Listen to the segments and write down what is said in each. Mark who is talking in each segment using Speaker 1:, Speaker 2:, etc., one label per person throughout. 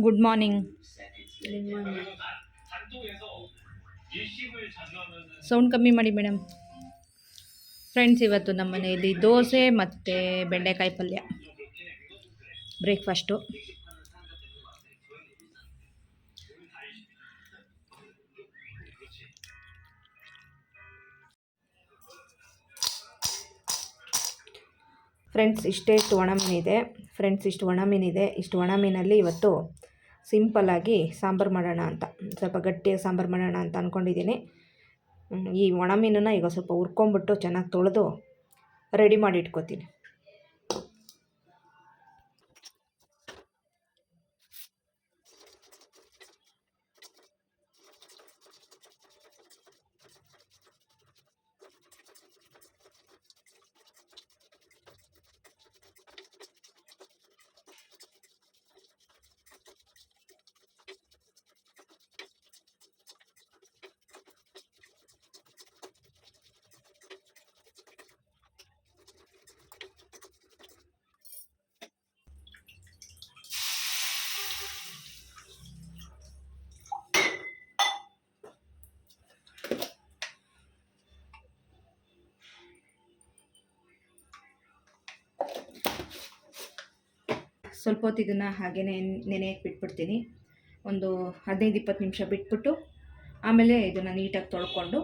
Speaker 1: Good morning. Sound ಕಮ್ಮಿ ಮಾಡಿ madam. Friends, ಇವತ್ತು ನಮ್ಮ ಮನೆಯಲ್ಲಿ ದೋಸೆ ಮತ್ತು ಬೆಂಡೆಕಾಯಿ ಪಲ್ಯ ಬ್ರೇಕ್ಫಾಸ್ಟು. ಫ್ರೆಂಡ್ಸ್, ಇಷ್ಟು ಒಣ ಮೀನಿದೆ. ಇಷ್ಟು ಒಣ ಮೀನಲ್ಲಿ ಇವತ್ತು ಸಿಂಪಲ್ಲಾಗಿ ಸಾಂಬಾರು ಮಾಡೋಣ ಅಂತ, ಸ್ವಲ್ಪ ಗಟ್ಟಿಯಾಗಿ ಸಾಂಬಾರು ಮಾಡೋಣ ಅಂತ ಅಂದ್ಕೊಂಡಿದ್ದೀನಿ. ಈ ಒಣ ಮೀನನ್ನು ಈಗ ಸ್ವಲ್ಪ ಹುರ್ಕೊಂಬಿಟ್ಟು ಚೆನ್ನಾಗಿ ತೊಳೆದು ರೆಡಿ ಮಾಡಿ ಇಟ್ಕೊತೀನಿ. ಸ್ವಲ್ಪ ಹೊತ್ತು ಇದನ್ನು ಹಾಗೇ ನೆನೆಯಕ್ಕೆ ಬಿಟ್ಬಿಡ್ತೀನಿ. ಒಂದು 15-20 ನಿಮಿಷ ಬಿಟ್ಬಿಟ್ಟು ಆಮೇಲೆ ಇದನ್ನು ನೀಟಾಗಿ ತೊಳ್ಕೊಂಡು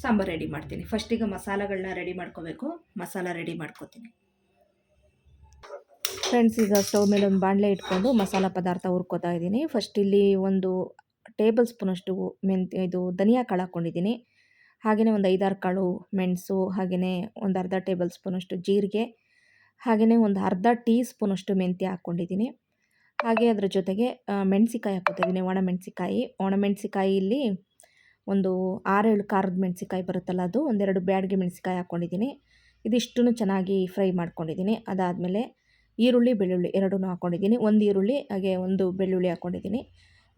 Speaker 1: ಸಾಂಬಾರು ರೆಡಿ ಮಾಡ್ತೀನಿ. ಫಸ್ಟಿಗೆ ಮಸಾಲೆಗಳನ್ನ ರೆಡಿ ಮಾಡ್ಕೋಬೇಕು. ಮಸಾಲ ರೆಡಿ ಮಾಡ್ಕೋತೀನಿ. ಫ್ರೆಂಡ್ಸ್, ಈಗ ಸ್ಟವ್ ಮೇಲೆ ಒಂದು ಬಾಣಲೆ ಇಟ್ಕೊಂಡು ಮಸಾಲ ಪದಾರ್ಥ ಹುರ್ಕೋತಾ ಇದ್ದೀನಿ. ಫಸ್ಟ್ ಇಲ್ಲಿ 1 ಟೇಬಲ್ ಸ್ಪೂನಷ್ಟು ಧನಿಯಾ ಕಾಳು ಹಾಕ್ಕೊಂಡಿದ್ದೀನಿ. ಹಾಗೆಯೇ ಒಂದು 5-6 ಕಾಳು ಮೆಣಸು, ಹಾಗೆಯೇ ಒಂದು ಅರ್ಧ ಟೇಬಲ್ ಸ್ಪೂನಷ್ಟು ಜೀರಿಗೆ, ಹಾಗೆಯೇ ಒಂದು ಅರ್ಧ ಟೀ ಸ್ಪೂನಷ್ಟು ಮೆಂತ್ಯ ಹಾಕ್ಕೊಂಡಿದ್ದೀನಿ. ಹಾಗೆ ಅದರ ಜೊತೆಗೆ ಮೆಣಸಿಕಾಯಿ ಹಾಕ್ಕೊತಿದ್ದೀನಿ, ಒಣಮೆಣಸಿಕಾಯಿ ಇಲ್ಲಿ ಒಂದು 6-7 ಖಾರದ ಮೆಣಸಿಕಾಯಿ ಬರುತ್ತಲ್ಲ, ಅದು ಒಂದೆರಡು ಬ್ಯಾಡಗಿ ಮೆಣಸಿಕಾಯಿ ಹಾಕ್ಕೊಂಡಿದ್ದೀನಿ. ಇದಿಷ್ಟನ್ನು ಚೆನ್ನಾಗಿ ಫ್ರೈ ಮಾಡ್ಕೊಂಡಿದ್ದೀನಿ. ಅದಾದಮೇಲೆ ಈರುಳ್ಳಿ, ಬೆಳ್ಳುಳ್ಳಿ ಎರಡೂ ಹಾಕ್ಕೊಂಡಿದ್ದೀನಿ. ಒಂದು ಈರುಳ್ಳಿ ಹಾಗೆ ಒಂದು ಬೆಳ್ಳುಳ್ಳಿ ಹಾಕ್ಕೊಂಡಿದ್ದೀನಿ.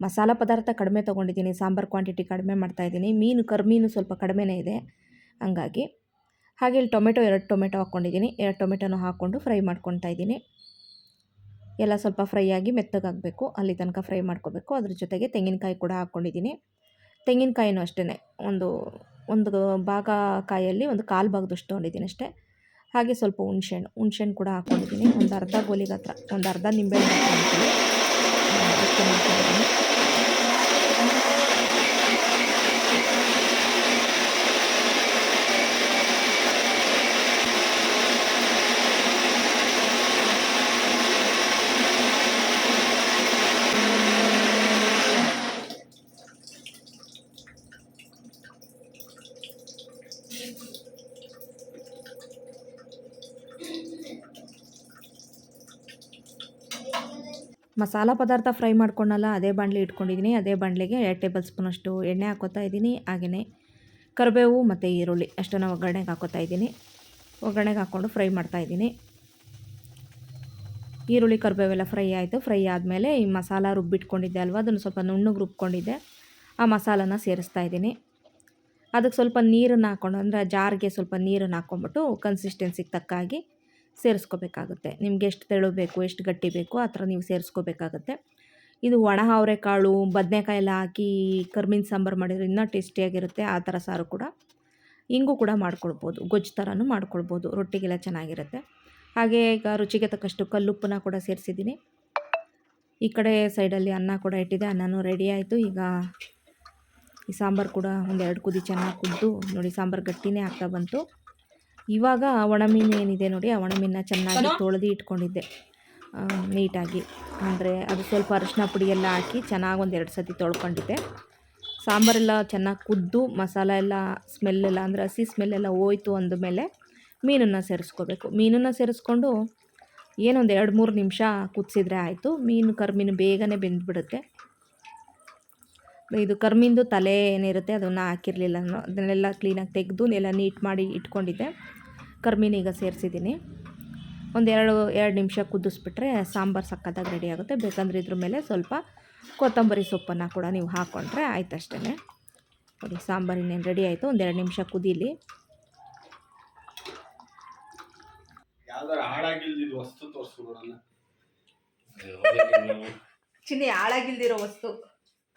Speaker 1: ಮಸಾಲ ಪದಾರ್ಥ ಕಡಿಮೆ ತೊಗೊಂಡಿದ್ದೀನಿ, ಸಾಂಬಾರು ಕ್ವಾಂಟಿಟಿ ಕಡಿಮೆ ಮಾಡ್ತಾಯಿದ್ದೀನಿ. ಕರ್ಮೀನು ಸ್ವಲ್ಪ ಕಡಿಮೆನೇ ಇದೆ ಹಂಗಾಗಿ. ಹಾಗೆ ಇಲ್ಲಿ 2 ಟೊಮೆಟೊ ಹಾಕ್ಕೊಂಡಿದ್ದೀನಿ. 2 ಟೊಮೆಟೊನೂ ಹಾಕ್ಕೊಂಡು ಫ್ರೈ ಮಾಡ್ಕೊತಾ ಇದ್ದೀನಿ. ಎಲ್ಲ ಸ್ವಲ್ಪ ಫ್ರೈ ಆಗಿ ಮೆತ್ತಗಾಗಬೇಕು, ಅಲ್ಲಿ ತನಕ ಫ್ರೈ ಮಾಡ್ಕೋಬೇಕು. ಅದ್ರ ಜೊತೆಗೆ ತೆಂಗಿನಕಾಯಿ ಕೂಡ ಹಾಕ್ಕೊಂಡಿದ್ದೀನಿ. ತೆಂಗಿನಕಾಯಿನೂ ಅಷ್ಟೇ ಒಂದು ಭಾಗ ಕಾಯಲ್ಲಿ ಒಂದು 1/4 ಭಾಗದಷ್ಟು ತೊಗೊಂಡಿದ್ದೀನಿ ಅಷ್ಟೇ. ಹಾಗೆ ಸ್ವಲ್ಪ ಹುಣ್ಸೆಹಣ್ಣು ಕೂಡ ಹಾಕ್ಕೊಂಡಿದ್ದೀನಿ. ಒಂದು ಅರ್ಧ ಗೋಲಿಗೆ ಹತ್ರ, ಒಂದು ಅರ್ಧ ನಿಂಬೆಹಣ್ಣು ಹಾಕ್ಕೊಂಡಿದ್ದೀನಿ. ಮಸಾಲ ಪದಾರ್ಥ ಫ್ರೈ ಮಾಡ್ಕೊಂಡಲ್ಲ, ಅದೇ ಬಾಣಲೆ ಇಟ್ಕೊಂಡಿದ್ದೀನಿ. ಅದೇ ಬಾಣಲೆಗೆ 2 ಟೇಬಲ್ ಸ್ಪೂನಷ್ಟು ಎಣ್ಣೆ ಹಾಕ್ಕೋತಾ ಇದ್ದೀನಿ. ಹಾಗೆಯೇ ಕರಿಬೇವು ಮತ್ತು ಈರುಳ್ಳಿ ಅಷ್ಟನ್ನು ಒಗ್ಗರಣೆಗೆ ಹಾಕ್ಕೋತಾ ಇದ್ದೀನಿ. ಒಗ್ಗರಣೆಗೆ ಹಾಕ್ಕೊಂಡು ಫ್ರೈ ಮಾಡ್ತಾಯಿದ್ದೀನಿ. ಈರುಳ್ಳಿ ಕರಿಬೇವೆಲ್ಲ ಫ್ರೈ ಆಯಿತು. ಫ್ರೈ ಆದಮೇಲೆ ಈ ಮಸಾಲ ರುಬ್ಬಿಟ್ಕೊಂಡಿದ್ದೆ ಅಲ್ವ, ಅದನ್ನು ಸ್ವಲ್ಪ ನುಣ್ಣಗೆ ರುಬ್ಕೊಂಡಿದ್ದೆ, ಆ ಮಸಾಲನ ಸೇರಿಸ್ತಾ ಇದ್ದೀನಿ. ಅದಕ್ಕೆ ಸ್ವಲ್ಪ ನೀರನ್ನು ಹಾಕ್ಕೊಂಡು, ಅಂದರೆ ಜಾರ್ಗೆ ಸ್ವಲ್ಪ ನೀರನ್ನು ಹಾಕ್ಕೊಂಬಿಟ್ಟು ಕನ್ಸಿಸ್ಟೆನ್ಸಿಗೆ ತಕ್ಕಾಗಿ ಸೇರಿಸ್ಕೋಬೇಕಾಗುತ್ತೆ. ನಿಮ್ಗೆ ಎಷ್ಟು ತೆಳು ಬೇಕು, ಎಷ್ಟು ಗಟ್ಟಿ ಬೇಕು ಆ ಥರ ನೀವು ಸೇರಿಸ್ಕೋಬೇಕಾಗತ್ತೆ. ಇದು ಒಣ ಅವರೆಕಾಳು, ಬದನೆಕಾಯಿ ಎಲ್ಲ ಹಾಕಿ ಕರ್ಮೀನು ಸಾಂಬಾರು ಮಾಡಿದರೆ ಇನ್ನೂ ಟೇಸ್ಟಿಯಾಗಿರುತ್ತೆ. ಆ ಥರ ಸಾರು ಕೂಡ ಹಿಂಗೂ ಕೂಡ ಮಾಡ್ಕೊಳ್ಬೋದು, ಗೊಜ್ಜು ಥರನೂ ಮಾಡ್ಕೊಳ್ಬೋದು, ರೊಟ್ಟಿಗೆಲ್ಲ ಚೆನ್ನಾಗಿರುತ್ತೆ. ಹಾಗೆ ಈಗ ರುಚಿಗೆ ತಕ್ಕಷ್ಟು ಕಲ್ಲುಪ್ಪನ್ನ ಕೂಡ ಸೇರಿಸಿದ್ದೀನಿ. ಈ ಕಡೆ ಸೈಡಲ್ಲಿ ಅನ್ನ ಕೂಡ ಇಟ್ಟಿದೆ, ಅನ್ನನೂ ರೆಡಿ ಆಯಿತು. ಈಗ ಈ ಸಾಂಬಾರು ಕೂಡ 1-2 ಕುದಿ ಚೆನ್ನಾಗಿ ಕುದ್ದು ನೋಡಿ, ಸಾಂಬಾರು ಗಟ್ಟಿನೇ ಆಗ್ತಾ ಬಂತು. ಇವಾಗ ಒಣಮೀನು ಏನಿದೆ ನೋಡಿ, ಆ ಒಣಮೀನನ್ನ ಚೆನ್ನಾಗಿ ತೊಳೆದು ಇಟ್ಕೊಂಡಿದ್ದೆ ನೀಟಾಗಿ. ಅಂದರೆ ಅದು ಸ್ವಲ್ಪ ಅರಿಶಿನ ಪುಡಿ ಎಲ್ಲ ಹಾಕಿ ಚೆನ್ನಾಗಿ 1-2 ಸತಿ ತೊಳ್ಕೊಂಡಿದ್ದೆ. ಸಾಂಬಾರೆಲ್ಲ ಚೆನ್ನಾಗಿ ಕುದ್ದು ಮಸಾಲ ಎಲ್ಲ ಸ್ಮೆಲ್ಲೆಲ್ಲ, ಅಂದರೆ ಹಸಿ ಸ್ಮೆಲ್ಲೆಲ್ಲ ಹೋಯ್ತು ಅಂದಮೇಲೆ ಮೀನನ್ನು ಸೇರಿಸ್ಕೋಬೇಕು. ಮೀನನ್ನು ಸೇರಿಸ್ಕೊಂಡು ಏನೊಂದು 2-3 ನಿಮಿಷ ಕುದಿಸಿದ್ರೆ ಆಯಿತು. ಕರ್ಮೀನು ಬೇಗನೆ ಬೆಂದ್ಬಿಡುತ್ತೆ. ಇದು ಕರ್ಮೀನ್ದು ತಲೆ ಏನಿರುತ್ತೆ ಅದನ್ನು ಹಾಕಿರಲಿಲ್ಲ ನಾನು, ಅದನ್ನೆಲ್ಲ ಕ್ಲೀನಾಗಿ ತೆಗೆದು ಎಲ್ಲ ನೀಟ್ ಮಾಡಿ ಇಟ್ಕೊಂಡಿದ್ದೆ. ಕರ್ಮೀನೀಗ ಸೇರಿಸಿದ್ದೀನಿ. ಒಂದು 2 ನಿಮಿಷ ಕುದಿಸ್ಬಿಟ್ರೆ ಸಾಂಬಾರು ಸಕ್ಕತ್ತಾಗಿ ರೆಡಿ ಆಗುತ್ತೆ. ಬೇಕಂದರೆ ಇದ್ರ ಮೇಲೆ ಸ್ವಲ್ಪ ಕೊತ್ತಂಬರಿ ಸೊಪ್ಪನ್ನು ಕೂಡ ನೀವು ಹಾಕ್ಕೊಂಡ್ರೆ ಆಯ್ತು ಅಷ್ಟೇ. ನೋಡಿ, ಸಾಂಬಾರು ಇನ್ನೇನು ರೆಡಿ ಆಯಿತು. ಒಂದು 2 ನಿಮಿಷ ಕುದೀಲಿ.
Speaker 2: ಯಾವ್ದಾರ ಹಾಳಾಗಿಲ್ದಿದ್ ವಸ್ತು ತೋರ್ಸು ನೋಡೋಣ.
Speaker 1: ಚಿನ್ನಿ ಹಾಳಾಗಿಲ್ದಿರೋ ವಸ್ತು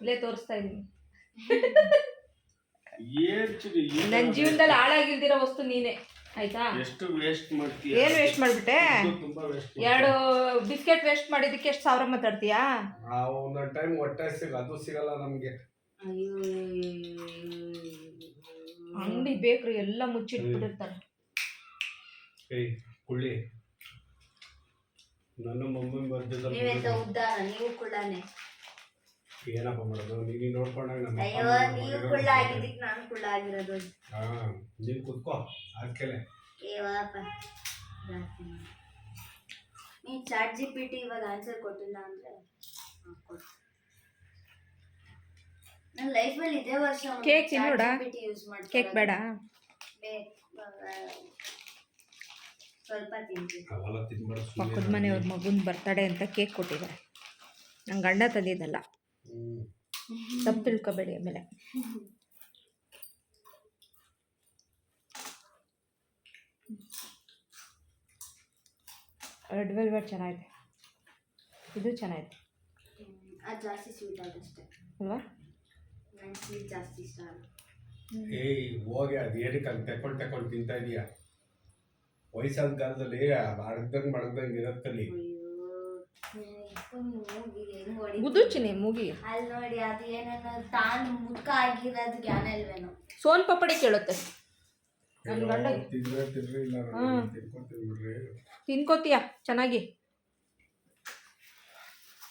Speaker 1: ಇಲ್ಲೇ ತೋರಿಸ್ತಾ ಇದೀನಿ.
Speaker 2: ಏನ್ ಚಿಡಿ
Speaker 1: ನನ್ನ ಜೀವನದಲ್ಲಿ ಹಾಳಾಗಿಲ್ದಿರೋ ವಸ್ತು ನೀನೆ, ಆಯ್ತಾ?
Speaker 2: ಎಷ್ಟು ವೇಸ್ಟ್ ಮಾಡ್ತೀಯ?
Speaker 1: ಏನ್ ವೇಸ್ಟ್ ಮಾಡ್ಬಿಟ್ಟೆ?
Speaker 2: ತುಂಬಾ ವೇಸ್ಟ್.
Speaker 1: 2 ಬಿಸ್ಕೆಟ್ ವೇಸ್ಟ್ ಮಾಡಿದಕ್ಕೆ ಎಷ್ಟು ಸಾವಿರ ಮಾತಾಡ್ತೀಯಾ?
Speaker 2: ಒಂದೊಂದ್ ಟೈಮ್ ಹೊಟ್ಟೆ ಅದು ಸಿಗಲ್ಲ ನಮ್ಗೆ.
Speaker 1: ಅಂಗಡಿ ಬೇಕ್ರಿ ಎಲ್ಲ ಮುಚ್ಚಿಟ್ಬಿಟ್ಟಿರ್ತಾರೆ.
Speaker 2: ಏಯ್ ಕುಳ್ಳಿ, ನನ್ನ ಮಮ್ಮಿ ಬರ್ತಿದ್ದ
Speaker 3: ನೀವು ಕುಳ್ಳಾನೆ.
Speaker 2: ಏನಪ್ಪ ಮಾಡೋದು? ನೀನು ನೋಡ್ಕೊಂಡಾಗ ನಮ್ಮ
Speaker 3: ಅಯ್ಯೋ ನೀವು ಕುಳ್ಳ ಆಗಿದ್ದಕ್ಕೆ ನಾನು ಕುಳ್ಳ ಆಗಿರೋದು.
Speaker 2: ಹಾ ನೀನ್ ಕುತ್ಕೋ ಆದ್ಕೆಲೆ.
Speaker 3: ಏವಾಪ ನೀ ಚಾಟ್ GPT ಇವಾಗ ಆನ್ಸರ್ ಕೊಟ್ಟಿಲ್ಲ ಅಂದ್ರೆ ನನ್ನ ಲೈಫಲ್ಲಿ ಇದೇ ವರ್ಷ
Speaker 1: ಕೇಕ್ ತಿನ್ನೋಡ?
Speaker 3: ಯೂಸ್ ಮಾಡ್ತೀನಿ.
Speaker 1: ಕೇಕ್ ಬೇಡ,
Speaker 3: ಸ್ವಲ್ಪ ತಿಂತೀನಿ.
Speaker 2: ಅವೆಲ್ಲ ತಿನ್ಬಾರ್ದು.
Speaker 1: ಪಕ್ಕದ ಮನೆಯವ್ರ ಮಗುನ ಬರ್ತಡೇ ಅಂತ ಕೇಕ್ ಕೊಟ್ಟಿದ್ದಾರೆ. ನಂಗೆ ಗಂಡ ತಂದಿದ್ದಲ್ಲ, ತಪ್ಪು ತಿಳ್ಕೊಬೇಡಿ. ಆಮೇಲೆ ರೆಡ್ ವೆಲ್ವೆಟ್ ಚೆನ್ನಾಗಿದೆ, ಇದು ಚೆನ್ನಾಗಿದೆ.
Speaker 3: ಅದು ಜಾಸ್ತಿ ಸ್ವೀಟ್ ಆದಷ್ಟೇ
Speaker 1: ಅಲ್ವಾ?
Speaker 3: ನಂಗೆ ಸ್ವೀಟ್ ಜಾಸ್ತಿ ಇಷ್ಟ ಆಗಲ್ಲ.
Speaker 2: ಏಯ್ ಹೋಗಿ ಅದು ಏನಕ್ಕೆ ಅಲ್ಲಿ ತಕೊಂಡು ತಿಂತಾ ಇದೀಯಾ? ವಯಸ್ಸಾದ ಕಾಲದಲ್ಲಿ ಮಡಗ್ದಂಗೆ ಇರೋದ್ ಕಲಿ.
Speaker 1: ಉದು ಚಿನ್ನಿ ಮೂಗಿ.
Speaker 3: ಅಲ್ಲಿ ನೋಡಿ ಅದು ಏನೇನೋ ತಾನು ಮುಖ ಆಗಿರೋದು ಜ್ಞಾನ ಇಲ್ವೇನೋ.
Speaker 1: ಸೋನ್ ಪಪಡಿ ಕೇಳುತ್ತೆ ನನ್ನ ಗಂಡ.
Speaker 2: ತಿನ್ರಿ ಇಲ್ಲ
Speaker 1: ತಿನ್ಕೋತೀಯ ಚೆನ್ನಾಗಿ.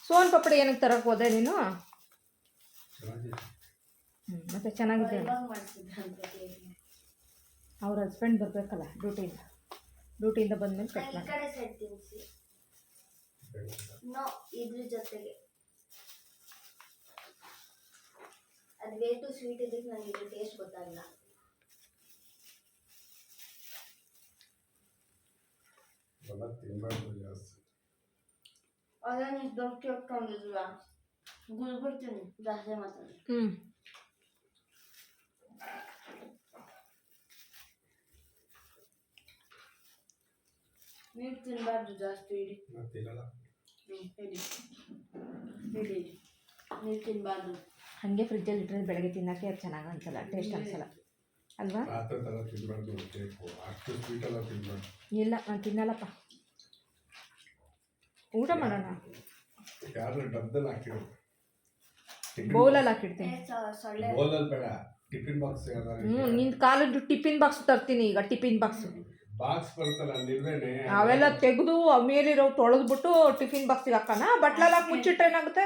Speaker 1: ಸೋನ್ ಪಪಡಿ ಏನಕ್ಕೆ ತರಕ್ಕೆ ಹೋದೆ ನೀನು? ಮತ್ತೆ ಚೆನ್ನಾಗಿದೆ. ಅವ್ರ ಹಸ್ಬೆಂಡ್ ಬರಬೇಕಲ್ಲ ಡ್ಯೂಟಿಯಿಂದ ಬಂದ್ಮೇಲೆ ಕಟ್ ಮಾಡಿ.
Speaker 3: ಕಡೆ ಸೈಡ್ ತಿನ್ನಿಸಿ. ನೋ ಇದ್ರ ಜೊತೆಗೆ ಅದು ವೇ ಟು ಸ್ವೀಟ್ ಇದಕ್ಕೆ ನನಗೆ ಇದ್ರ ಟೇಸ್ಟ್ ಗೊತ್ತಾಗಲ್ಲ. ಅದನ್ನ ದೊಡ್ಡ ಕೇಳ್ಕೊಂಡಿಲ್ವಾ ಗುಲ್ಬಿಡ್ತೀನಿ ಜಾಸ್ತಿ ಮಾತಾಡಿ. ನೀವು ತಿನ್ನಬಾರ್ದು ಜಾಸ್ತಿ. ಇಡಿ ಇಡಿ ನೀವು ತಿನ್ನಬಾರ್ದು.
Speaker 1: ಹಾಗೆ ಫ್ರಿಜ್ಜಲ್ಲಿ ಇಟ್ಟರೆ ಬೆಳಗ್ಗೆ ತಿನ್ನೋಕ್ಕೆ ಅದು ಚೆನ್ನಾಗಿ ಅನ್ಸಲ್ಲ, ಟೇಸ್ಟ್ ಅನ್ಸಲ್ಲ ಅಲ್ವಾ? ಇಲ್ಲ ನಾನು ತಿನ್ನಲ್ಲಪ್ಪ. ಊಟ ಮಾಡೋಣ. ಬೌಲಲ್ಲಿ ಹಾಕಿಡ್ತೀನಿ. ನಿನ್ನ ಕಾಲದ್ದು ಟಿಫಿನ್ ಬಾಕ್ಸ್ ತರ್ತೀನಿ ಈಗ. ಟಿಫಿನ್ ಬಾಕ್ಸು ಅವೆಲ್ಲ ತೆಗೆದು ಮೇಲಿರೋ ತೊಳೆದ್ಬಿಟ್ಟು ಟಿಫಿನ್ ಬಾಕ್ಸಿಗೆ ಹಾಕೋಣ. ಬಟ್ಲಲ್ಲಿ ಹಾಕಿ ಮುಚ್ಚಿಟ್ರೆ ಏನಾಗುತ್ತೆ?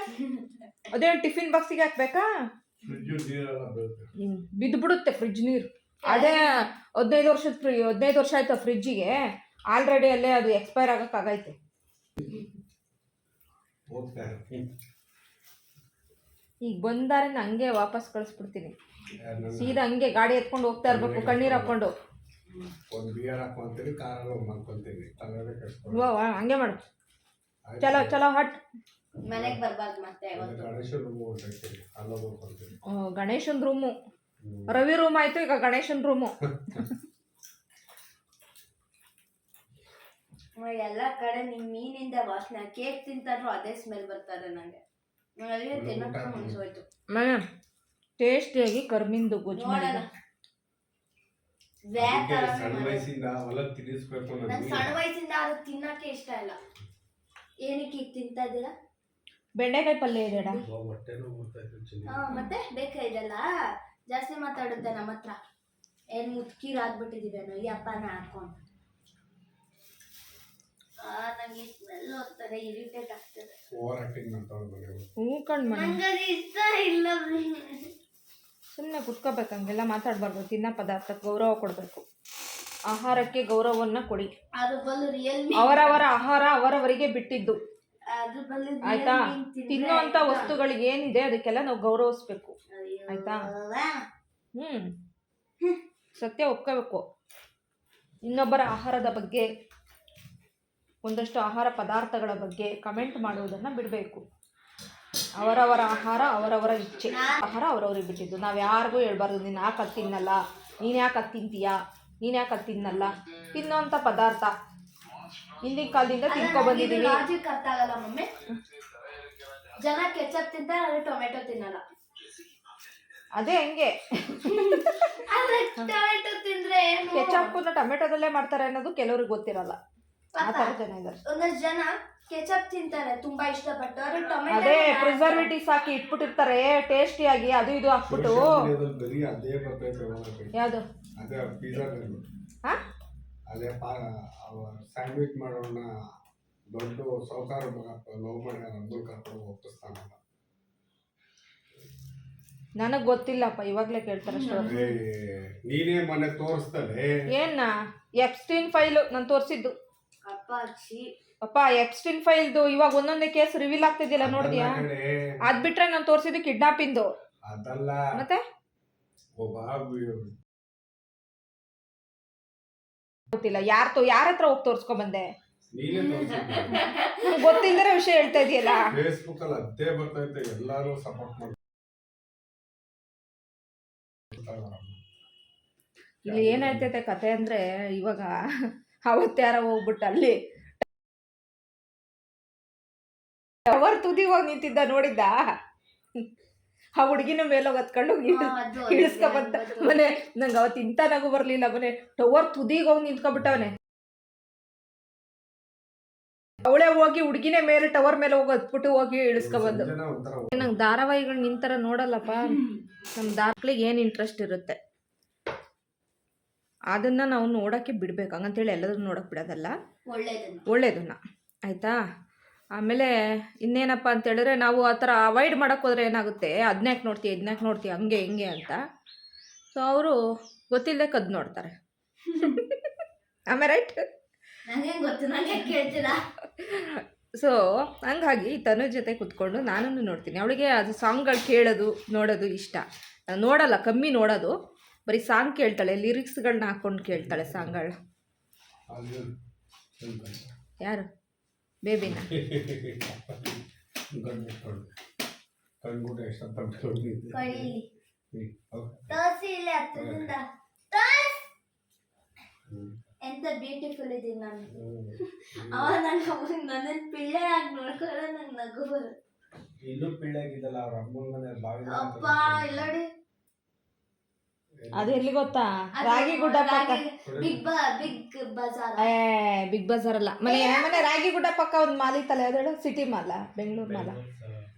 Speaker 1: ಅದೇನು ಟಿಫಿನ್ ಬಾಕ್ಸಿಗೆ ಹಾಕ್ಬೇಕಾ? ಬಿದ್ದುಬಿಡುತ್ತೆ ಫ್ರಿಜ್ ನೀರು. ಅದೇ 15 ವರ್ಷ ಆಯ್ತು ಫ್ರಿಜ್ಜಿಗೆ. ಆಲ್ರೆಡಿ ಅಲ್ಲೇ ಅದು ಎಕ್ಸ್ಪೈರ್ ಆಗೋಕ್ಕಾಗೈತೆ. ಈಗ ಬಂದಾರೆ ಹಂಗೆ ವಾಪಸ್ ಕಳಿಸ್ಬಿಡ್ತೀನಿ. ಸೀದಾ ಹಂಗೆ ಗಾಡಿ ಎತ್ಕೊಂಡು ಹೋಗ್ತಾ ಇರ್ಬೇಕು ಕಣ್ಣೀರು ಹಾಕ್ಕೊಂಡು. ಹಂಗೆ ಮಾಡು. ಚಲೋ ಹಟ್.
Speaker 3: ಮನೆಗೆ ಬರಬಾರ್ದು ಮತ್ತೆ.
Speaker 1: ಗಣೇಶನ್ ರೂಮು, ರವಿ ರೂಮ್ ಆಯ್ತು, ಈಗ ಗಣೇಶನ್ ರೂಮು.
Speaker 3: ಎಲ್ಲ ಕಡೆ ನಿಮ್ ಮೀನಿಂದ ವಾಸನೆ. ಕೇಕ್ ತಿಂತಾದ್ರು ಅದೇ ಸ್ಮೆಲ್ ಬರ್ತಾರೆ ನಂಗೆ. ತಿನ್ನೋಕೆ ಮನ್ಸೋಯ್ತು.
Speaker 1: ಟೇಸ್ಟಿಯಾಗಿ ಕರ್ಮಿಂದು ಗೊಜ್ಜು ಮಾಡೋಣ.
Speaker 3: ಸಣ್ಣ ವಯಸ್ಸಿಂದ ಅದು ತಿನ್ನಕ್ಕೆ ಇಷ್ಟ ಇಲ್ಲ. ಏನಕ್ಕೆ ಈಗ ತಿಂತಾ ಇದ್ದೀರಾ?
Speaker 1: ಬೆಂಡೆಕಾಯಿ ಪಲ್ಯ ಇದೆ.
Speaker 3: ಮತ್ತೆ ಬೇಕಾ ಇದೆಲ್ಲ? ಜಾಸ್ತಿ ಮಾತಾಡುತ್ತೆ ನಮ್ಮ ಹತ್ರ. ಏನ್ ಮುತ್ಕೀರ್ ಆಗ್ಬಿಟ್ಟಿದೀವೇನೋ ಈ ಅಪ್ಪನ ಹಾಕೊಂಡು. ನಂಗೆ ಸ್ಮೆಲ್ ಹೋಗ್ತದೆ, ಇರಿಟೇಟ್ ಆಗ್ತದೆ. ನಂಗೆ ಇಷ್ಟ ಇಲ್ಲ.
Speaker 1: ಸುಮ್ಮನೆ ಕುತ್ಕೋಬೇಕು, ಹಂಗೆಲ್ಲ ಮಾತಾಡಬಾರ್ದು. ತಿನ್ನೋ ಪದಾರ್ಥಕ್ಕೆ ಗೌರವ ಕೊಡಬೇಕು. ಆಹಾರಕ್ಕೆ ಗೌರವವನ್ನು ಕೊಡಿ. ಅವರವರ ಆಹಾರ ಅವರವರಿಗೆ ಬಿಟ್ಟಿದ್ದು, ಆಯ್ತಾ? ತಿನ್ನುವಂಥ ವಸ್ತುಗಳಿಗೆ ಏನಿದೆ ಅದಕ್ಕೆಲ್ಲ ನಾವು ಗೌರವಿಸ್ಬೇಕು, ಆಯ್ತಾ? ಸತ್ಯ ಒಪ್ಕೋಬೇಕು. ಇನ್ನೊಬ್ಬರ ಆಹಾರದ ಬಗ್ಗೆ, ಒಂದಷ್ಟು ಆಹಾರ ಪದಾರ್ಥಗಳ ಬಗ್ಗೆ ಕಮೆಂಟ್ ಮಾಡುವುದನ್ನು ಬಿಡಬೇಕು. ಅವರವರ ಆಹಾರ ಅವರವರ ಇಚ್ಛೆ. ಆಹಾರ ಅವರವ್ರಿಗೆ ಬಿಟ್ಟಿದ್ದು. ನಾವು ಯಾರಿಗೂ ಹೇಳ್ಬಾರ್ದು ನೀನು ಯಾಕೆ ಅದು ತಿನ್ನಲ್ಲ, ನೀನು ಯಾಕೆ ಅದು ತಿಂತೀಯಾ, ನೀನು ಯಾಕೆ ಅದು ತಿನ್ನಲ್ಲ. ತಿನ್ನೋವಂಥ ಪದಾರ್ಥ ಹಿಂದಿನ ಕಾಲದಿಂದ ತಿನ್ಕೊ ಬಂದಿದ್ದೀವಿ.
Speaker 3: ಲಾಜಿಕ್ ಅರ್ಥ ಆಗಲ್ಲ ಮಮ್ಮಿ. ಜನ ಕೆಚಪ್ ತಿಂತಾರೆ ಆದ್ರೆ ಟೊಮೆಟೊ ತಿನ್ನಲ್ಲ.
Speaker 1: ಅದೇ ಹೆಂಗೆ
Speaker 3: ಆದ್ರೆ ಟೊಮೆಟೊ ತಿಂದ್ರೆ ಏನು?
Speaker 1: ಕೆಚಪ್ನ ಟೊಮೆಟೊದಲ್ಲೇ ಮಾಡ್ತಾರೆ ಅನ್ನೋದು ಕೆಲವ್ರಿಗೆ ಗೊತ್ತಿರಲ್ಲ. ಆ ಥರ ಜನ ಇದ್ದಾರೆ.
Speaker 3: ಒಂದಷ್ಟು ಜನ ಕೆಚಪ್ ತಿಂತಾರೆ ತುಂಬಾ ಇಷ್ಟಪಟ್ಟು, ಆದ್ರೆ ಟೊಮೆಟೊ
Speaker 1: ಅದೇ ಪ್ರಿಸರ್ವೇಟಿವ್ಸ್ ಹಾಕಿ ಇಟ್ಬಿಟ್ಟಿರ್ತಾರೆ ಟೇಸ್ಟಿಯಾಗಿ, ಅದು ಇದು ಹಾಕ್ಬಿಟ್ಟು.
Speaker 2: ಬರೀ ಅದೇ ಬರ್ತೈತೆ.
Speaker 1: ಯಾವುದು?
Speaker 2: ಅದೇ ಪಿಜ್ಜಾ ಅದೇ ಸ್ಯಾಂಡ್ವಿಚ್ ಮಾಡೋಣ ದೊಡ್ಡ ಸೌಕಾರ ಲವ್ ಮಾಡಿ ಅಬ್ಬರು ಕರ್ಕೊಂಡು ಒಪ್ಪಿಸ್ತಾನಲ್ಲ.
Speaker 1: ನನಗ್ ಗೊತ್ತಿಲ್ಲಪ್ಪ, ಇವಾಗ್ಲೇ ಕೇಳ್ತಾರೆ ಅಷ್ಟೇ.
Speaker 2: ನೀನೇ ಮನೆ ತೋರಿಸ್ತಾರೆ
Speaker 1: ಏನ ಎಪ್ಸ್ಟೀನ್ ಫೈಲ್ ನಾನು ತೋರಿಸಿದ್ದು. ಅಪ್ಪ ಎಪ್ಸ್ಟೀನ್ ಫೈಲ್ದು ಇವಾಗ ಒಂದೊಂದೇ ಕೇಸ್ ರಿವೀಲ್ ಆಗ್ತಿದ್ದಿಲ್ಲ, ನೋಡಿದ್ಯಾ? ಅದ್ ಬಿಟ್ರೆ ನಾನು ತೋರಿಸಿದ್ದು ಕಿಡ್ನಾಪಿಂದು.
Speaker 2: ಅದಲ್ಲ
Speaker 1: ಮತ್ತೆ ಗೊತ್ತಿಲ್ಲ ಯಾರ ಹತ್ರ ಹೋಗಿ ತೋರ್ಸ್ಕೊ ಬಂದೆ? ಗೊತ್ತಿಲ್ಲದ ವಿಷಯ ಹೇಳ್ತಾ ಇದೆಯಲ್ಲ.
Speaker 2: ಫೇಸ್ಬುಕ್ ಅಲ್ಲಿ ಅದೇ ಬರ್ತೈತೆ, ಎಲ್ಲಾರು ಸಪೋರ್ಟ್ ಮಾಡ್ತಾರೆ.
Speaker 1: ಇಲ್ಲಿ ಏನಾಯ್ತೈತೆ ಕತೆ ಅಂದ್ರೆ, ಇವಾಗ ಅವತ್ತಾರ ಹೋಗ್ಬಿಟ್ಟು ಅಲ್ಲಿ ಟವರ್ ತುದಿಗೆ ಹೋಗಿ ನಿಂತಿದ್ದ, ನೋಡಿದ್ದ? ಆ ಹುಡುಗಿನ ಮೇಲೋಗಿ ಹತ್ಕೊಂಡು ಇಳಿಸ್ಕೊಬಂತ ಮನೆ. ನಂಗೆ ಅವತ್ತು ಇಂಥ ನಗು ಬರ್ಲಿಲ್ಲ. ಮನೆ ಟವರ್ ತುದಿಗೆ ಹೋಗಿ ನಿಂತ್ಕೊಬಿಟ್ಟವನೆ. ಅವಳೇ ಹೋಗಿ ಹುಡುಗಿನೇ ಮೇಲೆ ಟವರ್ ಮೇಲೆ ಹೋಗಿ ಹತ್ಬಿಟ್ಟು ಹೋಗಿ ಇಳಿಸ್ಕೊಬಂದು. ನಂಗೆ ಧಾರಾವಾಹಿಗಳು ನಿಂತರ ನೋಡಲ್ಲಪ್ಪ. ನಮ್ಮ ದಾಖಲೆಗೆ ಏನು ಇಂಟ್ರೆಸ್ಟ್ ಇರುತ್ತೆ ಅದನ್ನ ನಾವು ನೋಡೋಕ್ಕೆ ಬಿಡ್ಬೇಕು. ಹಂಗಂತೇಳಿ ಎಲ್ಲದೂ ನೋಡೋಕೆ ಬಿಡೋದಲ್ಲ, ಒಳ್ಳೇದನ್ನ. ಆಯಿತಾ? ಆಮೇಲೆ ಇನ್ನೇನಪ್ಪ ಅಂತೇಳಿದ್ರೆ, ನಾವು ಆ ಥರ ಅವಾಯ್ಡ್ ಮಾಡೋಕ್ಕೆ ಹೋದ್ರೆ ಏನಾಗುತ್ತೆ, ಅದನ್ಯಾಕೆ ನೋಡ್ತೀಯ ಹಂಗೆ ಹಿಂಗೆ ಅಂತ. ಸೊ ಅವರು ಗೊತ್ತಿಲ್ಲದೆ ಕದ್ದು ನೋಡ್ತಾರೆ. ಆಮೇಲೆ ರೈಟ್. ಸೊ ಹಂಗಾಗಿ ತನು ಜೊತೆ ಕುತ್ಕೊಂಡು ನಾನು ನೋಡ್ತೀನಿ. ಅವಳಿಗೆ ಅದು ಸಾಂಗ್ಗಳು ಕೇಳೋದು ನೋಡೋದು ಇಷ್ಟ. ನೋಡಲ್ಲ, ಕಮ್ಮಿ ನೋಡೋದು. ಬರೀ ಸಾಂಗ್ ಕೇಳ್ತಾಳೆ, ಲಿರಿಕ್ಸ್ಗಳನ್ನ ಹಾಕ್ಕೊಂಡು ಕೇಳ್ತಾಳೆ ಸಾಂಗ್ಗಳನ್ನ. ಯಾರು? ಬೇಬಿನ?
Speaker 3: ಎಂತ ಬ್ಯೂಟಿಫುಲ್ ಇದೀನಿ ನಾನು. ಅವ ನನ್ನ ಪಿಳ್ಳೆ ಆಗಿ ನೋಡ್ಕೊಳ್ಳೋ ನಂಗೆ ನಗು ಬರುತ್ತೆ.
Speaker 2: ಇನ್ನೂ ಪಿಳ್ಳೆ ಆಗಿದ್ದಲ್ಲ ಅವ್ರ ಅಮ್ಮನ ಮನೆ ಬಾವಿ.
Speaker 3: ಅಪ್ಪ ಇಲ್ಲೋಡಿ,
Speaker 1: ಅದು ಎಲ್ಲಿ ಗೊತ್ತಾ? ರಾಗಿಗುಡ್ಡ ಪಕ್ಕ. ಬಿಗ್ ಬಜಾರ್ ಅಲ್ಲ, ಮನೆ ರಾಗಿಗುಡ್ಡ ಪಕ್ಕ ಒಂದು ಮಾಲ್ ಇತ್ತಲ್ಲ, ಯಾವ್ದು ಹೇಳು? ಸಿಟಿ ಮಾಲ, ಬೆಂಗಳೂರು ಮಾಲ,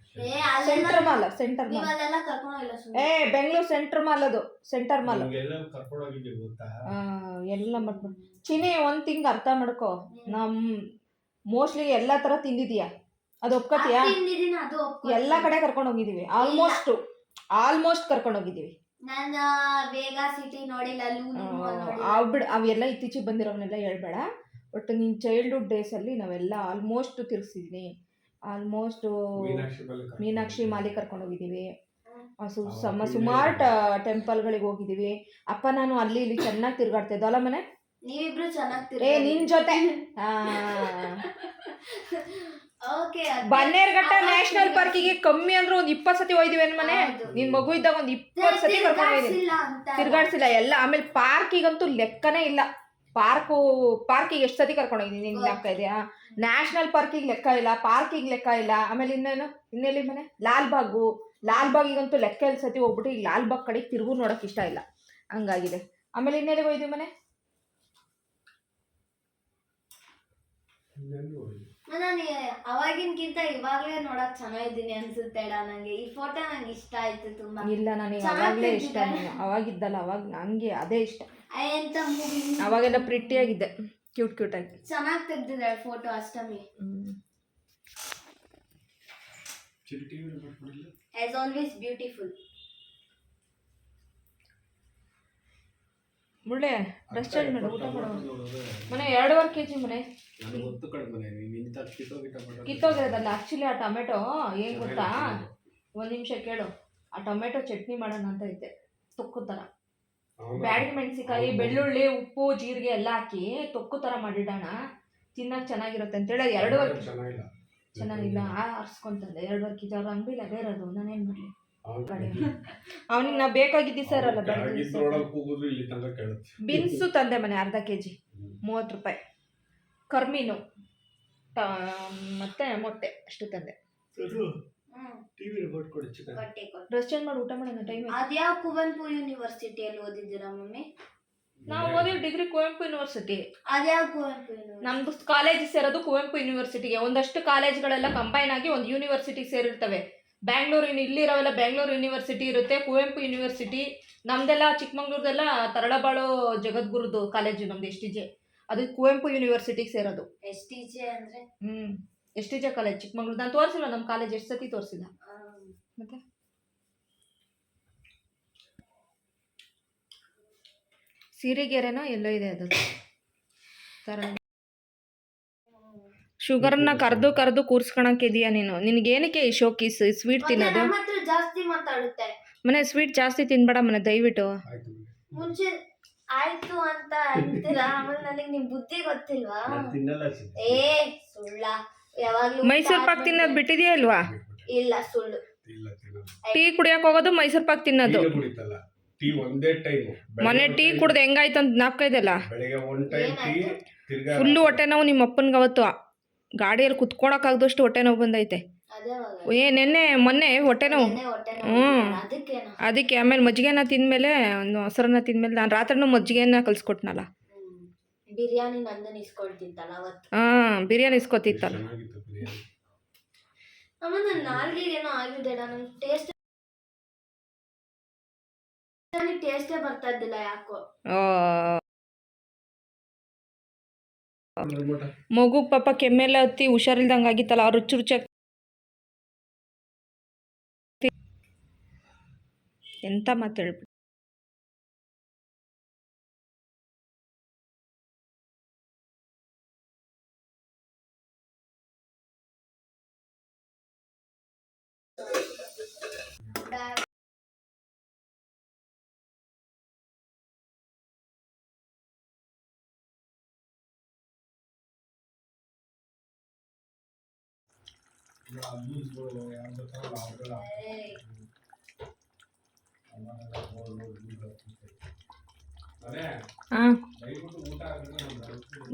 Speaker 1: centre mall. Bengaluru centre mall, ಅದು ಸೆಂಟರ್ ಮಾಲ್. ಎಲ್ಲ ಮಾಡ್ಕೊಂಡು ಚಿನಿ ಒಂದ್ ತಿಂಗ್ ಅರ್ಥ ಮಾಡ್ಕೊ, ಮೋಸ್ಟ್ಲಿ ಎಲ್ಲಾ ತರ ತಿಂದಿದೀಯಾ, ಅದು ಒಪ್ಕೋತೀಯಾ? ಎಲ್ಲ ಕಡೆ ಕರ್ಕೊಂಡು ಹೋಗಿದೀವಿ, ಆಲ್ಮೋಸ್ಟ್ ಕರ್ಕೊಂಡು ಹೋಗಿದೀವಿ. ಅವೆಲ್ಲ ಇತ್ತೀಚೆಗೆ ಬಂದಿರೋವನ್ನೆಲ್ಲ ಹೇಳ್ಬೇಡ. ಬಟ್ ನಿನ್ ಚೈಲ್ಡ್ಹುಡ್ ಡೇಸ್ ಅಲ್ಲಿ ನಾವೆಲ್ಲ ಆಲ್ಮೋಸ್ಟ್ ತಿರ್ಗಿಸಿದೀನಿ. ಆಲ್ಮೋಸ್ಟ್ ಮೀನಾಕ್ಷಿ ಮಾಲಿ ಕರ್ಕೊಂಡು ಹೋಗಿದ್ದೀವಿ, ಸುಮಾರು ಟೆಂಪಲ್ಗಳಿಗೆ ಹೋಗಿದ್ದೀವಿ. ಅಪ್ಪ ನಾನು ಅಲ್ಲಿ ಇಲ್ಲಿ ಚೆನ್ನಾಗಿ ತಿರ್ಗಾಡ್ತಾ ಇದ್ದಲ್ಲ ಮನೆ.
Speaker 3: ನೀವಿಬ್ರು ಚೆನ್ನಾಗಿ
Speaker 1: ನಿನ್ ಜೊತೆ ಬನ್ನೇರ್ಘಟ್ಟ ನ್ಯಾಷನಲ್ ಪಾರ್ಕಿಗೆ ಕಮ್ಮಿ ಅಂದ್ರೆ ಒಂದು 20 ಸತಿ ಹೋಯ್ದಿವಿ ಮನೆ. ನಿನ್ ಮಗು ಇದ್ದಾಗ ಒಂದು 20 ಸತಿ ಕರ್ಕೊಂಡು ಹೋಗಿದ್ದೀನಿ, ತಿರ್ಗಾಡ್ಸಿಲ್ಲ ಎಲ್ಲ. ಆಮೇಲೆ ಪಾರ್ಕಿಗಂತೂ ಲೆಕ್ಕನೇ ಇಲ್ಲ. ಪಾರ್ಕಿಗೆ ಎಷ್ಟು ಸತಿ ಕರ್ಕೊಂಡು ಹೋಗಿದ್ದೀನಿ ನಿನ್ ಲೆಕ್ಕ ಇದೆಯಾ? ನ್ಯಾಷನಲ್ ಪಾರ್ಕಿಗೆ ಲೆಕ್ಕ ಇಲ್ಲ, ಪಾರ್ಕಿಗೆ ಲೆಕ್ಕ ಇಲ್ಲ. ಆಮೇಲೆ ಇನ್ನೆಲ್ಲಿ ಮನೆ? ಲಾಲ್ಬಾಗಿಗಂತೂ ಲೆಕ್ಕ ಇಲ್ಲ ಸತಿ ಹೋಗ್ಬಿಟ್ಟು ಈಗ ಲಾಲ್ಬಾಗ್ ಕಡೆಗೆ ತಿರುಗು ನೋಡೋಕೆ ಇಷ್ಟ ಇಲ್ಲ, ಹಂಗಾಗಿದೆ. ಆಮೇಲೆ ಇನ್ನೆಲ್ಲಿಗೆ ಹೋಯ್ದಿವಿ ಮನೆ?
Speaker 3: ನಾನು ಅವಾಗಿನ್ಕಿಂತ ಇವಾಗ್ಲೇ ನೋಡಕ್ ಚೆನ್ನಾಗಿದ್ದೀನಿ ಅನ್ಸುತ್ತೆ. ನಂಗೆ ಈ ಫೋಟೋ ನಂಗೆ ಇಷ್ಟ ಆಯ್ತು ತುಂಬಾ.
Speaker 1: ಇಲ್ಲ, ನನಗೆ ಅವಾಗಲೇ ಇಷ್ಟ. ಅವಾಗಿದ್ದಲ್ಲ, ಅವಾಗ ನಂಗೆ ಅದೇ ಇಷ್ಟ.
Speaker 3: ಎಂತ ಮೂವಿ
Speaker 1: ಅವಾಗೆಲ್ಲ ಪ್ರಿಟ್ಟಿಯಾಗಿದ್ದೆ, ಕ್ಯೂಟ್ ಆಗಿ
Speaker 3: ಚೆನ್ನಾಗಿ ತೆಗ್ದಿದ್ದಾಳೆ photo Ashtami. As always beautiful.
Speaker 1: ಮುಳ್ಳೆ ಡ್ರೆಸ್ ಚೇಂಜ್ ಮಾಡು, ಊಟ ಮಾಡು ಮನೆ. 2.5 kg ಮನೆ ಕಿತ್ತೋಗಿರೋದಲ್ಲ. ಆಕ್ಚುಲಿ ಆ ಟೊಮೆಟೊ ಏನ್ ಗೊತ್ತಾ, 1 ನಿಮಿಷ ಕೇಳು. ಆ ಟೊಮೆಟೊ ಚಟ್ನಿ ಮಾಡೋಣ ಅಂತ ಐತೆ, ತೊಕ್ಕು ಥರ. ಬ್ಯಾಡಗಿ ಮೆಣಸಿಕಾಯಿ, ಬೆಳ್ಳುಳ್ಳಿ, ಉಪ್ಪು, ಜೀರಿಗೆ ಎಲ್ಲ ಹಾಕಿ ತೊಕ್ಕು ಥರ ಮಾಡಿಡೋಣ, ತಿನ್ನಕ್ಕೆ ಚೆನ್ನಾಗಿರುತ್ತೆ ಅಂತೇಳಿ. 2.5 ಚೆನ್ನಾಗಿಲ್ಲ ಆರಿಸ್ಕೊಂತಂದೆ. 2.5 kg ಅವ್ರ ಅಂಗಡಿಲಿ ಅದೇ ಇರೋದು. ನಾನೇನು ಮಾಡಲಿ? ಅವನಿಗೆ ನಾವು ಬೇಕಾಗಿದ್ದಿ ಸರ್ ಅಲ್ಲ, ಬೀನ್ಸು ತಂದೆ ಮನೆ 1/2 kg 30 ರೂಪಾಯಿ. ಕರ್ಮೀನು ಮತ್ತೆ ಮೊಟ್ಟೆ ಅಷ್ಟು ತಂದೆ.
Speaker 2: ಟಿವಿ ರಿಮೋಟ್ ಕೊಡಿ ಚಿಕನ್.
Speaker 3: ಬಟ್ಟೆ ಕೊಟ್ಟು
Speaker 1: ಡ್ರೆಸ್ ಚೇಂಜ್ ಮಾಡಿ ಊಟ ಮಾಡೋಣ, ಟೈಮ್.
Speaker 3: ಅದ್ಯಾವ ಕುವೆಂಪು ಯೂನಿವರ್ಸಿಟಿಯಲ್ಲಿ ಓದಿದ್ದೀರಾ ಮಮ್ಮಿ?
Speaker 1: ನಾವು ಓದಿರೋ ಡಿಗ್ರಿ ಕುವೆಂಪು ಯೂನಿವರ್ಸಿಟಿ.
Speaker 3: ಅದ್ಯಾವ ಕುವೆಂಪು ಯೂನಿವರ್ಸಿಟಿ?
Speaker 1: ನಮ್ದು ಕಾಲೇಜ್ ಸೇರೋದು ಕುವೆಂಪು ಯೂನಿವರ್ಸಿಟಿಗೆ. ಒಂದಷ್ಟು ಕಾಲೇಜ್ಗಳೆಲ್ಲ ಕಂಬೈನ್ ಆಗಿ ಒಂದು ಯೂನಿವರ್ಸಿಟಿಗೆ ಸೇರಿರ್ತವೆ. ಬ್ಯಾಂಗ್ಳೂರು ಇಲ್ಲಿರೋವೆಲ್ಲ ಬ್ಯಾಂಗ್ಳೂರು ಯೂನಿವರ್ಸಿಟಿ ಇರುತ್ತೆ, ಕುವೆಂಪು ಯೂನಿವರ್ಸಿಟಿ. ನಮ್ದೆಲ್ಲ ಚಿಕ್ಕಮಂಗ್ಳೂರ್ದೆಲ್ಲ ತರಳಬಾಳು ಜಗದ್ಗುರುದು ಕಾಲೇಜು ನಮ್ದು ಎಸ್.ಟಿ.ಜೆ. ಅದು ಕುವೆಂಪು ಯೂನಿವರ್ಸಿಟಿಗೆ ಸೇರೋದು.
Speaker 3: ಎಸ್.ಟಿ.ಜೆ ಅಂದ್ರೆ
Speaker 1: ಎಸ್.ಟಿ.ಜೆ ಕಾಲೇಜ್ ಚಿಕ್ಕಮಂಗ್ಳೂರು. ನಾನು ತೋರಿಸಿಲ್ಲ ನಮ್ಮ ಕಾಲೇಜ್, ಎಷ್ಟು ಸತಿ ತೋರಿಸಿಲ್ಲ. ಮತ್ತೆ ಸಿರಿಗೆರೆನೋ ಎಲ್ಲೋ ಇದೆ ಅದು. ಶುಗರ್ನ ಕರೆದು ಕೂರ್ಸ್ಕೊಳಕ್ಕಿದೀಯಾ ನೀನು? ನಿನಗೇನಕ್ಕೆ ಈ ಶೋಕಿ ಸ್ವೀಟ್ ತಿನ್ನೋದು?
Speaker 3: ನಮ್ಮ ಹತ್ರ ಜಾಸ್ತಿ ಮಾತಾಡುತ್ತೆ.
Speaker 1: ಮನೆ ಸ್ವೀಟ್ ಜಾಸ್ತಿ ತಿನ್ಬೇಡ ಮನೆ, ದಯವಿಟ್ಟು.
Speaker 3: ಮುಂಚೆ ಆಯ್ತು ಅಂತ ಅಂತೀರಾ, ಆಮೇಲೆ ನನಗೆ ನಿಮ್ ಬುದ್ಧಿ ಗೊತ್ತಿಲ್ವಾ? ಏ ಸುಳ್ಳ, ಯಾವಾಗ್ಲೂ
Speaker 1: ಮೈಸೂರು ಪಾಕ್ ತಿನ್ನೋದು ಬಿಟ್ಟಿದ್ಯಾ ಇಲ್ವಾ?
Speaker 3: ಇಲ್ಲ ಸುಳ್ಳು.
Speaker 1: ಟೀ ಕುಡಿಯಕ್ ಹೋಗೋದು, ಮೈಸೂರು ಪಾಕ್ ತಿನ್ನೋದು.
Speaker 2: ಟೀ ಒಂದೇ ಟೈಮ್.
Speaker 1: ಮನೆ ಟೀ ಕುಡ್ದು ಹೆಂಗಾಯ್ತು ಅಂತ ಜ್ಞಾಪಕ ಇದೆಯಲ್ಲ?
Speaker 2: ಬೆಳಗ್ಗೆ ಒಂದು ಟೈಮ್ ಟೀ, ತಿರ್ಗಾ
Speaker 1: ಫುಲ್ಲು ಹೊಟ್ಟೆ ನೋವು. ನಿಮ್ಮ ಅಪ್ಪನ್ಗೆ ಅವತ್ತು ಗಾಡಿಯಲ್ಲಿ ಕುತ್ಕೊಳಕ್ಕಾಗ್ದಷ್ಟು ಹೊಟ್ಟೆ ನೋವು ಬಂದೈತೆ. ಮೊನ್ನೆ ಹೊಟ್ಟೆ ನೋವು. ಅದಕ್ಕೆ ಆಮೇಲೆ ಮಜ್ಜಿಗೆನ ತಿಂದ್ಮೇಲೆ, ಒಂದು ಮೊಸರನ್ನ ತಿಂದ್ಮೇಲೆ, ನಾನು ರಾತ್ರಿನೂ ಮಜ್ಜಿಗೆನ ಕಲ್ಸ್ಕೊಟ್ನಲ್ಲ.
Speaker 3: ಬಿರಿಯಾನಿ ನಂದನ್ ಇಸ್ಕೊಳ್ತಿತ್ತಲ್ಲ ಅವತ್ತು.
Speaker 1: ಬಿರಿಯಾನಿ ಇಸ್ಕೊತಿತ್ತಲ್ಲ.
Speaker 3: ಅಮ್ಮ ನನ್ನ ನಾಲ್ಗೆಗೇನೋ ಆಗಿದೆ, ನನಗೆ ಟೇಸ್ಟೇ ಬರ್ತಾ ಇದ್ದಿಲ್ಲ ಯಾಕೋ.
Speaker 1: ಮಗು ಪಾಪ ಕೆಮ್ಮೆಲ್ಲ ಹತ್ತಿ ಹುಷಾರಿಲ್ದಂಗೆ ಆಗಿತ್ತಲ್ಲ, ಅವ್ರು ರುಚಿ ಎಂತ ಮಾತು ಹೇಳ್ಬಿಟ್ಟು.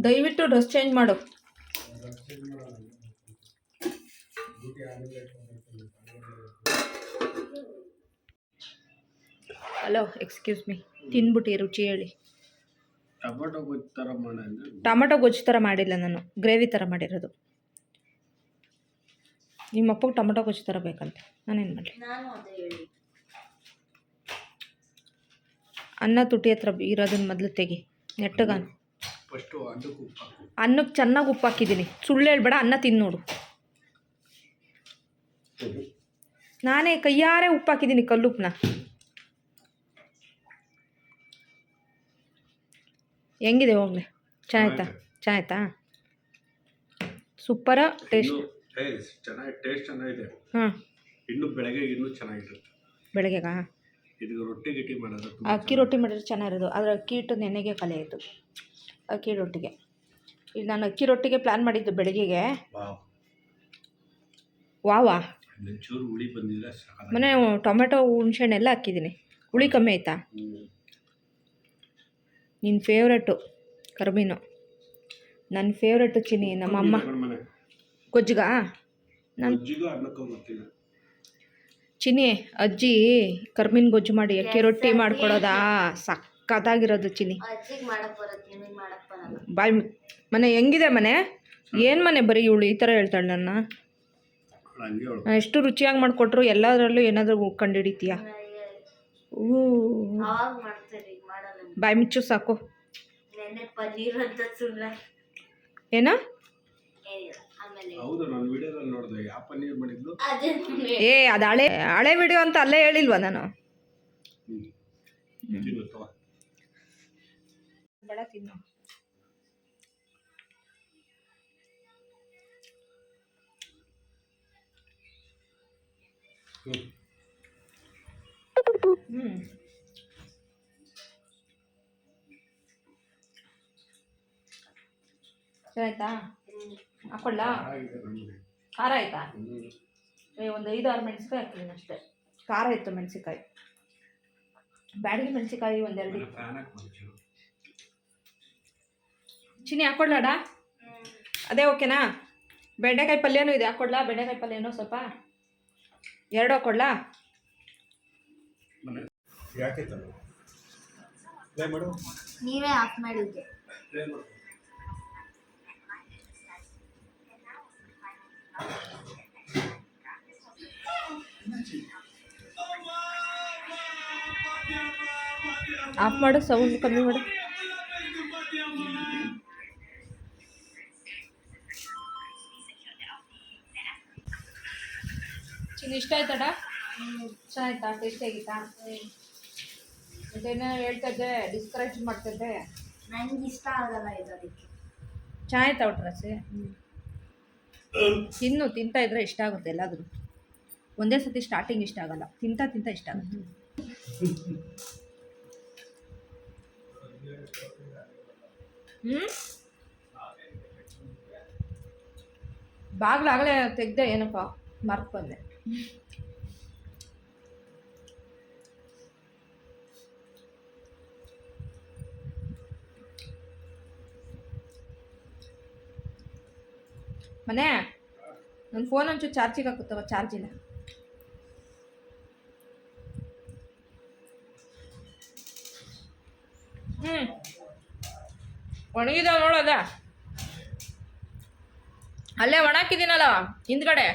Speaker 1: ದಯವಿಟ್ಟು ಡ್ರೆಸ್ ಚೇಂಜ್ ಮಾಡು. ಹಲೋ, ಎಕ್ಸ್ಕ್ಯೂಸ್ ಮೀ, ತಿನ್ಬಿಟ್ಟು ರುಚಿ ಹೇಳಿ. ಟೊಮೊಟೊ ಗೊಜ್ಜು ಥರ ಮಾಡಿಲ್ಲ ನಾನು, ಗ್ರೇವಿ ಥರ ಮಾಡಿರೋದು. ನಿಮ್ಮ ಅಪ್ಪಗೆ ಟೊಮೊಟೊ ಗೊಜ್ಜು ಥರ ಬೇಕಂತೆ, ನಾನೇನು ಮಾಡಲಿ? ಅನ್ನ ತುಟಿ ಹತ್ರ ಇರೋದನ್ನ ಮೊದಲು ತೆಗಿ, ನೆಟ್ಟಗ. ಅನ್ನಕ್ಕೆ ಚೆನ್ನಾಗಿ ಉಪ್ಪು ಹಾಕಿದ್ದೀನಿ, ಸುಳ್ಳು ಹೇಳ್ಬೇಡ. ಅನ್ನ ತಿಂದು ನೋಡು. ನಾನೇ ಕೈಯಾರೆ ಉಪ್ಪು ಹಾಕಿದ್ದೀನಿ, ಕಲ್ಲುಪ್ಪನ್ನ. ಹೆಂಗಿದೆ ಹೋಗ್ಲಿ? ಚೆನ್ನಾಯ್ತಾ? ಸೂಪರ ಟೇಸ್ಟ್.
Speaker 2: ಟೇಸ್ಟ್ ಚೆನ್ನಾಗಿದೆ. ಇನ್ನು ಬೆಳಗ್ಗೆ ಇನ್ನೂ ಚೆನ್ನಾಗಿರುತ್ತೆ.
Speaker 1: ಬೆಳಗ್ಗೆಗಾ?
Speaker 2: ಇದು ರೊಟ್ಟಿ ಗಿಟ್ಟಿ ಮಾಡೋದು,
Speaker 1: ಅಕ್ಕಿ ರೊಟ್ಟಿ ಮಾಡಿದ್ರೆ ಚೆನ್ನಾಗಿರೋದು. ಆದರೆ ಅಕ್ಕಿ ಹಿಟ್ಟು ನೆನೆಗೆ ಕಲೆ ಆಯಿತು ಅಕ್ಕಿ ರೊಟ್ಟಿಗೆ. ಈಗ ನಾನು ಅಕ್ಕಿ ರೊಟ್ಟಿಗೆ ಪ್ಲ್ಯಾನ್ ಮಾಡಿದ್ದು ಬೆಳಗ್ಗೆಗೆ. ವಾವಾ,
Speaker 2: ಚೂರು ಹುಳಿ ಬಂದಿಲ್ಲ.
Speaker 1: ಮನೆ ಟೊಮೆಟೊ ಹುಣ್ಸೆಹಣ್ಣು ಎಲ್ಲ ಹಾಕಿದ್ದೀನಿ. ಹುಳಿ ಕಮ್ಮಿ ಆಯಿತಾ? ನಿನ್ನ ಫೇವ್ರೆಟು ಕರ್ಮೀನು. ನನ್ನ ಫೇವ್ರೆಟು ಚಿನಿ. ನಮ್ಮಮ್ಮ ಗೊಜ್ಜಿಗಾ? ಚಿನಿ ಅಜ್ಜಿ ಕರ್ಮೀನ್ ಗೊಜ್ಜು ಮಾಡಿ ಅಕ್ಕಿ ರೊಟ್ಟಿ ಮಾಡ್ಕೊಡೋದಾ, ಸಕ್ಕತ್ತಾಗಿರೋದು ಚಿನಿ. ಬಾಯ್ ಮನೆ ಹೆಂಗಿದೆ ಮನೆ? ಏನು ಮನೆ ಬರೀ ಇವಳು ಈ ಥರ ಹೇಳ್ತಾಳೆ ನನ್ನ. ಎಷ್ಟು ರುಚಿಯಾಗಿ ಮಾಡಿಕೊಟ್ರು ಎಲ್ಲದರಲ್ಲೂ ಏನಾದರೂ ಕಂಡುಹಿಡಿತೀಯ. ಬಾಯ್ ಮಿಚ್ಚು ಸಾಕು. ಏನೋ ಅದು ಹಳೆ ವಿಡಿಯೋ ಅಂತ ಅಲ್ಲೇ ಹೇಳಿಲ್ವಾ ನಾನು? ಬೇಡ ತಿನ್ನು. ಆಯ್ತಾ? ಹಾಕೊಳ್ಳ? ಖಾರ ಆಯ್ತಾ? ಒಂದು 5-6 ಮೆಣಸಿಕಾಯಿ ಹಾಕಿದ್ದೀನಿ ಅಷ್ಟೇ. ಖಾರ ಇತ್ತು ಮೆಣಸಿಕಾಯಿ. ಬ್ಯಾಡಗಿ ಮೆಣಸಿಕಾಯಿ ಒಂದೆರಡು. ಚಿನಿ ಹಾಕೊಳ್ಳಾಡ? ಅದೇ ಓಕೆನಾ? ಬೆಂಡೆಕಾಯಿ ಪಲ್ಯನೂ ಇದೆ, ಹಾಕ್ಕೊಡ್ಲಾ? ಬೆಂಡೆಕಾಯಿ ಪಲ್ಯನೂ ಸ್ವಲ್ಪ 2 ಹಾಕ್ಕೊಡ್ಲಾ?
Speaker 2: ಯಾಕೆ ತಾನು ಪ್ಲೇ ಮಾಡು,
Speaker 3: ನೀವೇ ಆಫ್ ಮಾಡಿದ್ದೆ.
Speaker 2: ಪ್ಲೇ ಮಾಡು.
Speaker 1: ಆಫ್ ಮಾಡು, ಸೌಂಡ್ ಕಮ್ಮಿ ಮಾಡು. ಚಿನ್ನ ಇಷ್ಟ ಆಯ್ತಡ? ಚೆನ್ನಾಯ್ತಾ? ಟೇಸ್ಟ್ ಆಗಿತ್ತಾ? ಮತ್ತೇನೋ ಹೇಳ್ತಾ ಇದ್ದೆ, ಡಿಸ್ಕರೇಜ್ ಮಾಡ್ತಿದ್ದೆ.
Speaker 3: ನಂಗೆ ಇಷ್ಟ ಆಗಲ್ಲ ಇದು, ಅದಕ್ಕೆ.
Speaker 1: ಚೆನ್ನಾಯ್ತಾ ಒಟ್ರಾಸಿ? ತಿಂತಾ ಇದ್ರೆ ಇಷ್ಟ ಆಗುತ್ತೆ ಎಲ್ಲಾದರೂ. ಒಂದೇ ಸತಿ ಸ್ಟಾರ್ಟಿಂಗ್ ಇಷ್ಟ ಆಗಲ್ಲ, ತಿಂತಾ ಇಷ್ಟ ಆಗುತ್ತೆ. ಬಾಗ್ಲಾಗಲೇ ತೆಗ್ದೆ, ಏನಪ್ಪ ಮರ್ತು ಬಂದೆ. ಮನೆ ನನ್ನ ಫೋನ್ ಒಂಚೂರು ಚಾರ್ಜಿಗೆ ಹಾಕುತ್ತವ, ಚಾರ್ಜ್ ಇಲ್ಲ. ಒಣಗಿದಾವ ನೋಡೋದ, ಅಲ್ಲೇ ಒಣಾಕಿದ್ದೀನಲ್ಲ ಹಿಂದ್ಗಡೆ.